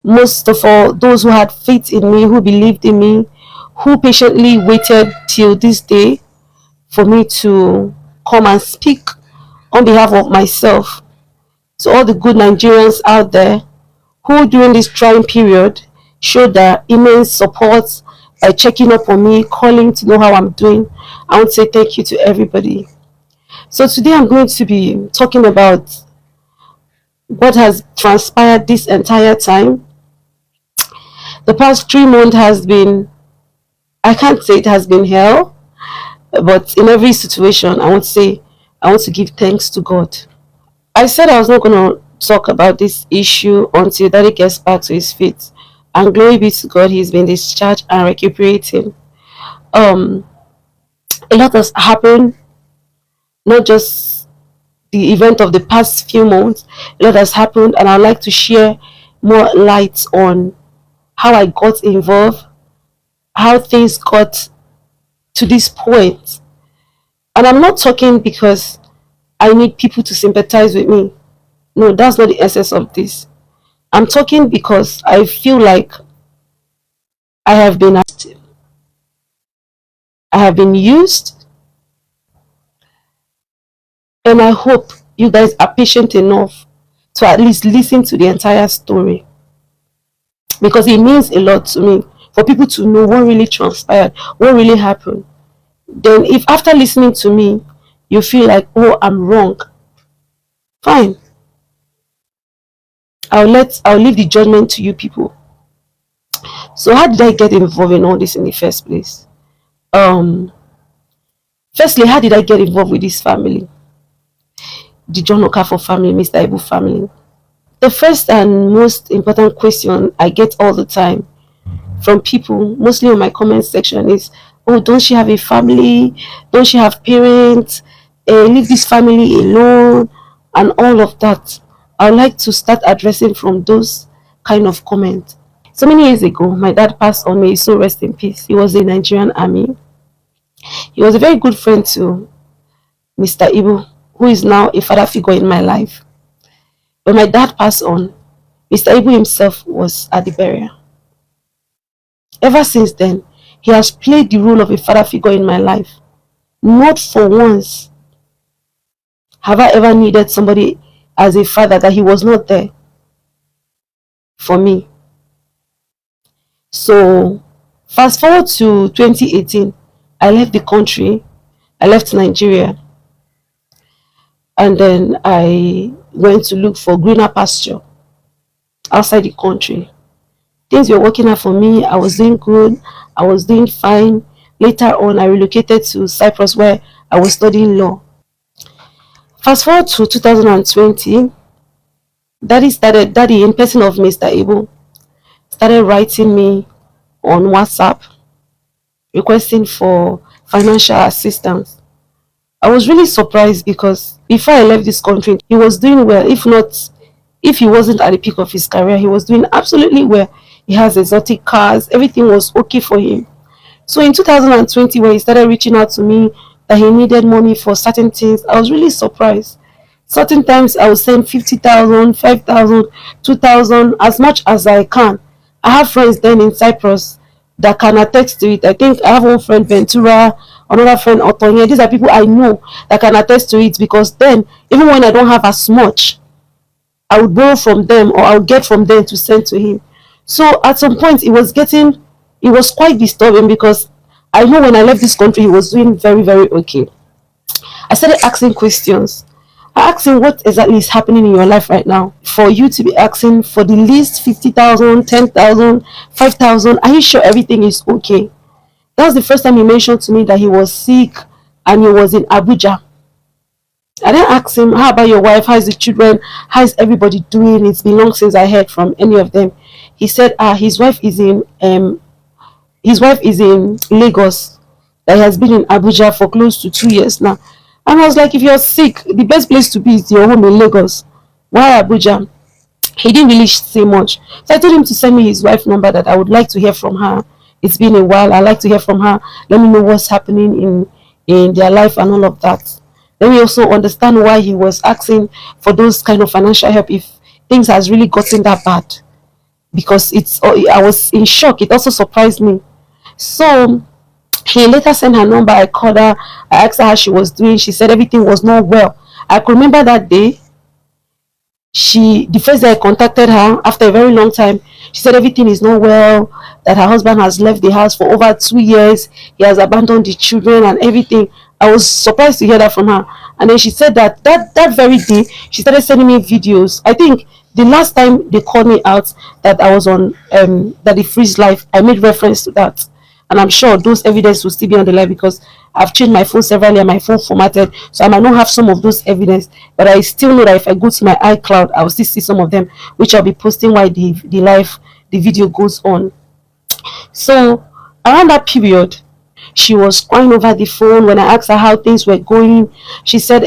most of all those who had faith in me, who believed in me, who patiently waited till this day for me to come and speak on behalf of myself. So all the good Nigerians out there who during this trying period showed their immense support by checking up on me, calling to know how I'm doing, I want to say thank you to everybody. So today I'm going to be talking about what has transpired this entire time. The past 3 months has been, I can't say it has been hell, but in every situation, I want to say, I want to give thanks to God. I said I was not going to talk about this issue until Daddy gets back to his feet. And glory be to God, he's been discharged and recuperating. Um, a lot has happened, not just the event of the past few months. A lot has happened, and I'd like to share more light on how I got involved, how things got to this point. And I'm not talking because I need people to sympathize with me. No, that's not the essence of this. I'm talking because I feel like I have been used, and I hope you guys are patient enough to at least listen to the entire story, because it means a lot to me for people to know what really transpired, what really happened. Then if after listening to me you feel like, oh, I'm wrong, fine. I'll leave the judgment to you people. So how did I get involved in all this in the first place? Firstly, how did I get involved with this family? The John Okafor family, Mr. Ibu family. The first and most important question I get all the time from people, mostly on my comment section, is, oh, don't she have a family? Don't she have parents? Leave this family alone, and all of that. I would like to start addressing from those kind of comments. So many years ago, my dad passed on, may he so rest in peace. He was in the Nigerian army. He was a very good friend to Mr. Ibu, who is now a father figure in my life. When my dad passed on, Mr. Ibu himself was at the burial. Ever since then, he has played the role of a father figure in my life. Not for once have I ever needed somebody as a father that he was not there for me. So, fast forward to 2018, I left the country. I left Nigeria. And then I went to look for greener pasture outside the country. Things were working out for me. I was doing good. I was doing fine. Later on, I relocated to Cyprus, where I was studying law. Fast forward to 2020, Daddy in person of Mr. Ibu, started writing me on WhatsApp, requesting for financial assistance. I was really surprised because before I left this country, he was doing well. If he wasn't at the peak of his career, he was doing absolutely well. He has exotic cars. Everything was okay for him. So in 2020, when he started reaching out to me that he needed money for certain things, I was really surprised. Certain times I would send 50,000, 5,000, 2,000, as much as I can. I have friends then in Cyprus that can attest to it. I think I have one friend, Ventura, another friend, Otonya. These are people I know that can attest to it, because then, even when I don't have as much, I would borrow from them, or I would get from them to send to him. So at some point, it was quite disturbing, because I know when I left this country, he was doing very, very okay. I started asking questions. I asked him, what exactly is happening in your life right now for you to be asking for the least 50,000, 10,000, 5,000? Are you sure everything is okay? That was the first time he mentioned to me that he was sick and he was in Abuja. I then asked him, how about your wife? How is the children? How is everybody doing? It's been long since I heard from any of them. He said, his wife is in Lagos. That he has been in Abuja for close to 2 years now. And I was like, if you're sick, the best place to be is your home in Lagos. Why Abuja? He didn't really say much. So I told him to send me his wife's number, that I would like to hear from her. It's been a while. I like to hear from her. Let me know what's happening in their life and all of that. Then we also understand why he was asking for those kind of financial help if things has really gotten that bad. because I was in shock. It also surprised me. So he later sent her number. I called her. I asked her how she was doing. She said everything was not well. I could remember that day. The first day I contacted her after a very long time, she said everything is not well, that her husband has left the house for over 2 years, he has abandoned the children and everything. I was surprised to hear that from her. And then she said that very day she started sending me videos. I think the last time they called me out that I was on that the freeze life, I made reference to that. And I'm sure those evidence will still be on the live because I've changed my phone severally and my phone formatted, so I might not have some of those evidence, but I still know that if I go to my iCloud, I will still see some of them, which I'll be posting while the video goes on. So around that period, she was crying over the phone. When I asked her how things were going, she said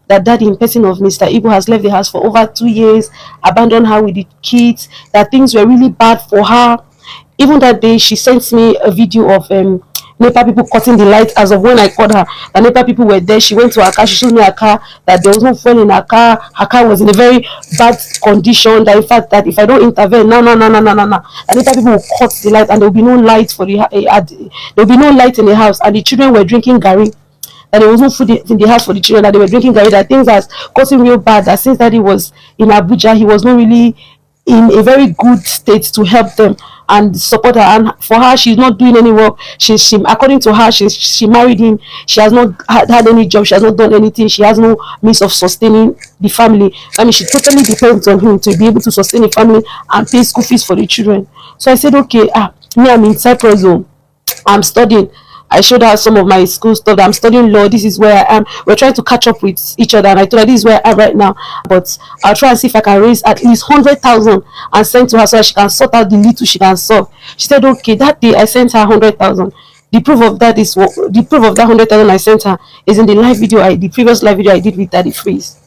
that daddy in person of Mr. Igbo has left the house for over 2 years, abandoned her with the kids, that things were really bad for her. Even that day, she sent me a video of NEPA people cutting the light. As of when I called her, the NEPA people were there. She went to her car. She showed me her car, that there was no fuel in her car. Her car was in a very bad condition. That in fact, that if I don't intervene, no, the NEPA people will cut the light, and there will be no light for there will be no light in the house. And the children were drinking gari. That there was no food in the house for the children. That they were drinking gari. That things has gotten real bad. That since Daddy was in Abuja, he was not really in a very good state to help them and support her. And for her, she's not doing any work. She according to her, she married him. She has not had any job. She has not done anything. She has no means of sustaining the family. I mean, she totally depends on him to be able to sustain the family and pay school fees for the children. So I said, okay, me, I'm in Cyprus zone. I'm studying. I showed her some of my school stuff. I'm studying law. This is where I am. We're trying to catch up with each other. And I told her this is where I am right now. But I'll try and see if I can raise at least 100,000 and send to her so that she can sort out the little she can solve. She said, okay. That day I sent her 100,000. The proof of that is the proof of that 100,000 I sent her is in the the previous live video I did with Daddy Freeze.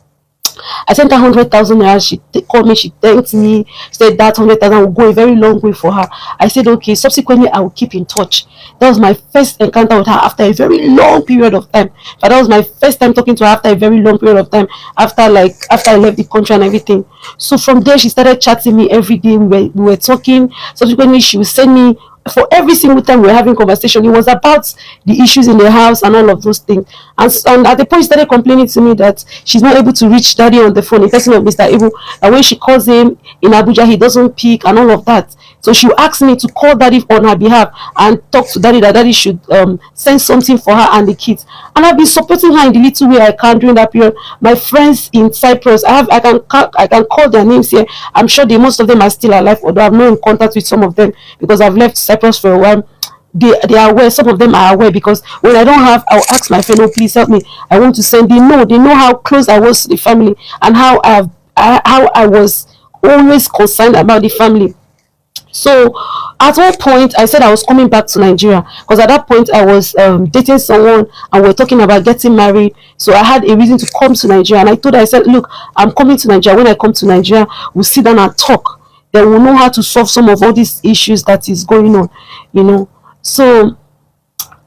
I sent her 100,000 naira. She called me, she thanked me, said that 100,000 will go a very long way for her. I said, okay. Subsequently, I will keep in touch. That was my first encounter with her after a very long period of time. But that was my first time talking to her after a very long period of time, after I left the country and everything. So from there, she started chatting me every day. We were talking. Subsequently, she would send me, for every single time we were having conversation, it was about the issues in the house and all of those things. And at the point, she started complaining to me that she's not able to reach Daddy on the phone, in person of Mr. Ibu. And when she calls him in Abuja, he doesn't pick and all of that. So she asked me to call Daddy on her behalf and talk to Daddy that Daddy should send something for her and the kids. And I've been supporting her in the little way I can during that period. My friends in Cyprus, I can call their names here. I'm sure most of them are still alive, although I'm not in contact with some of them because I've left Cyprus for a while. They are aware. Some of them are aware because when I don't have, I'll ask my friend, oh, please help me, I want to send. They know how close I was to the family and how I was always concerned about the family. So at one point I said I was coming back to Nigeria because at that point I was dating someone and we were talking about getting married. So I had a reason to come to Nigeria, and I told her, I said, look, I'm coming to Nigeria. When I come to Nigeria, we'll sit down and talk. Then we'll know how to solve some of all these issues that is going on. So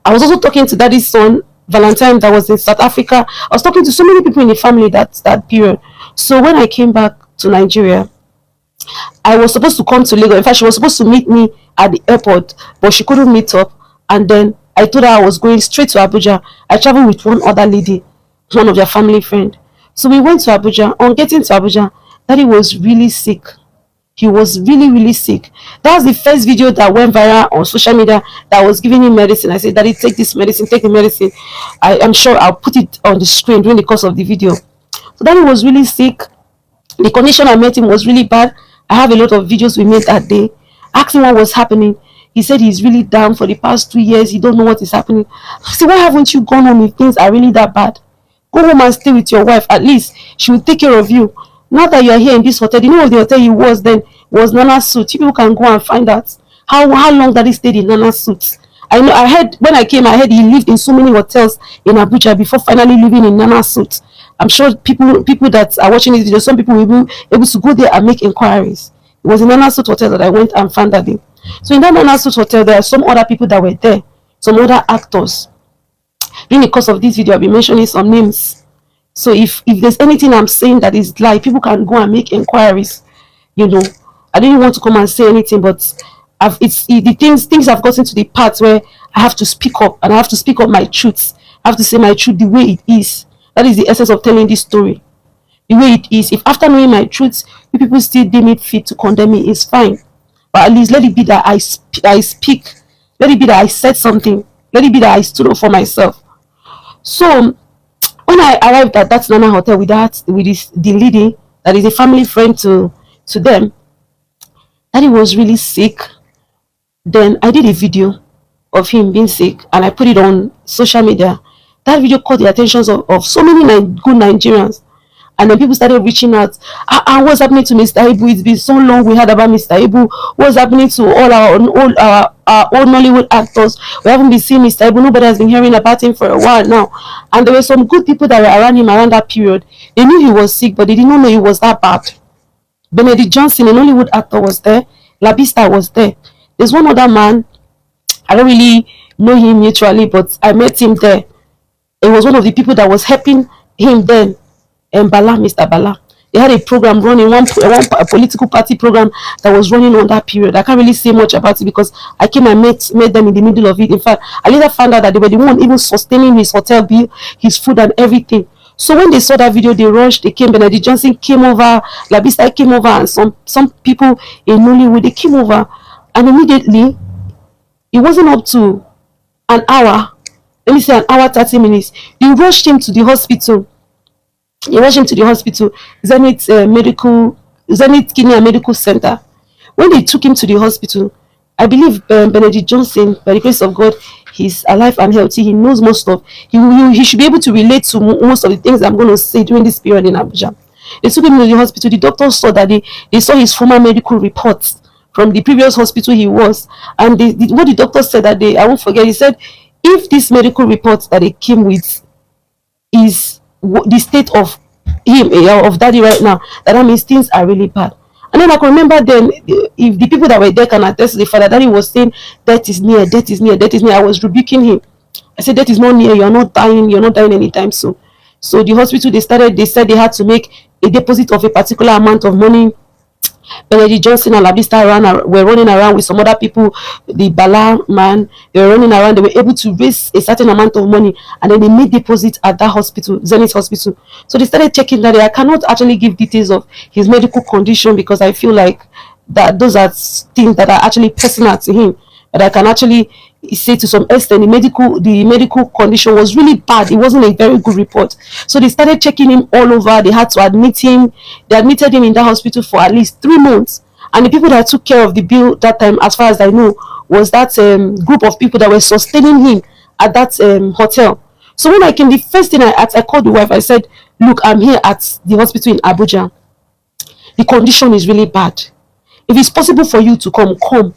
I was also talking to Daddy's son Valentine that was in South Africa. I was talking to so many people in the family that period. So when I came back to Nigeria, I was supposed to come to Lagos. In fact, she was supposed to meet me at the airport, but she couldn't meet up. And then I told her I was going straight to Abuja. I traveled with one other lady, one of their family friend. So we went to Abuja. On getting to Abuja, Daddy was really sick. He was really, really sick. That was the first video that went viral on social media that was giving him medicine. I said, Daddy, take this medicine, take the medicine. I'm sure I'll put it on the screen during the course of the video. So Daddy was really sick. The condition I met him was really bad. I have a lot of videos we made that day. Asking what was happening. He said he's really down for the past 2 years. He don't know what is happening. I said, why haven't you gone home if things are really that bad? Go home and stay with your wife. At least she will take care of you. Now that you are here in this hotel, the name of the hotel he was then was Nana's Suit. You people can go and find out how long that he stayed in Nana's Suit. I heard when I came, I heard he lived in so many hotels in Abuja before finally living in Nana's Suit. I'm sure people that are watching this video, some people will be able to go there and make inquiries. It was in Nana's Suit hotel that I went and found that day. So in that Nana's Suit hotel, there are some other people that were there, some other actors. In the course of this video, I'll be mentioning some names. So if there's anything I'm saying that is lie, people can go and make inquiries. I didn't want to come and say anything, but the things have gotten to the part where I have to speak up, and I have to speak up my truths. I have to say my truth the way it is. That is the essence of telling this story. The way it is. If after knowing my truths, you people still deem it fit to condemn me, it's fine. But at least let it be that I speak. Let it be that I said something. Let it be that I stood up for myself. So when I arrived at that Nana hotel with the lady that is a family friend to them, daddy was really sick. Then I did a video of him being sick and I put it on social media. That video caught the attentions of so many good Nigerians. And then people started reaching out. What's happening to Mr. Ibu? It's been so long we heard about Mr. Ibu. What's happening to all our old Nollywood actors? We haven't been seeing Mr. Ibu. Nobody has been hearing about him for a while now. And there were some good people that were around him around that period. They knew he was sick, but they did not know he was that bad. Benedict Johnson, an Hollywood actor, was there. Labista was there. There's one other man. I don't really know him mutually, but I met him there. It was one of the people that was helping him then. And Bala, Mr. Bala. They had a program running, one political party program that was running on that period. I can't really say much about it because I came and met them in the middle of it. In fact, I later found out that they were the one even sustaining his hotel bill, his food and everything. So when they saw that video, they rushed, they came, Benedict Johnson came over, Labista came over, and some people in Nollywood, they came over. And immediately, it wasn't up to an hour, let me say an hour, 30 minutes, they rushed him to the hospital. He rushed him to the hospital, Zenith Kidney and Medical Center. When they took him to the hospital, I believe Benedict Johnson, by the grace of God, he's alive and healthy. He knows most of. He should be able to relate to most of the things I'm going to say during this period in Abuja. They took him to the hospital. The doctors saw that they saw his former medical reports from the previous hospital he was, and what the doctor said that day, I won't forget. He said, if this medical report that they came with is the state of him, of daddy right now, that means things are really bad. And then I can remember then, if the people that were there can attest to the fact that daddy was saying, death is near, death is near, death is near. I was rebuking him. I said, death is not near, you're not dying anytime soon. So the hospital, they said they had to make a deposit of a particular amount of money. Benedict Johnson and Labista were running around with some other people, the Bala man, they were running around, they were able to raise a certain amount of money, and then they made deposit at that hospital, Zenith Hospital. So they started checking that. I cannot actually give details of his medical condition because I feel like that those are things that are actually personal to him. But I can actually say to some extent the medical condition was really bad. It wasn't a very good report. So they started checking him all over. They had to admit him. They admitted him in that hospital for at least 3 months. And the people that took care of the bill that time, as far as I know, was that group of people that were sustaining him at that hotel. So when I came, the first thing I asked, I called the wife. I said, look, I'm here at the hospital in Abuja. The condition is really bad. If it's possible for you to come.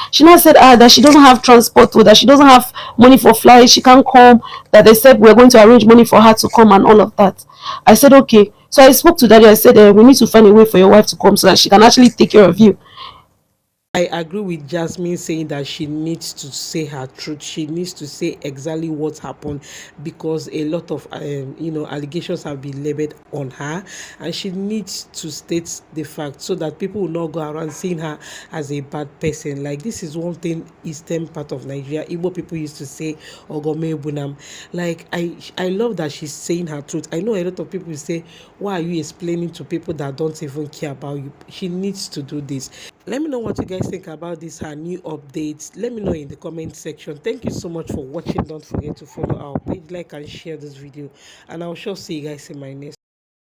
She now said that she doesn't have transport, or that she doesn't have money for flights, she can't come, that they said we're going to arrange money for her to come and all of that. I said, okay. So I spoke to daddy. I said, we need to find a way for your wife to come so that she can actually take care of you. I agree with Jasmine saying that she needs to say her truth. She needs to say exactly what happened because a lot of allegations have been labeled on her, and she needs to state the fact so that people will not go around seeing her as a bad person. Like, this is one thing eastern part of Nigeria, Igbo people used to say Ogome Bunam. Like, I love that she's saying her truth. I know a lot of people say, why are you explaining to people that don't even care about you? She needs to do this. Let me know what you guys think about this, her new updates. Let me know in the comment section. Thank you so much for watching. Don't forget to follow our page, like and share this video, and I'll sure see you guys in my next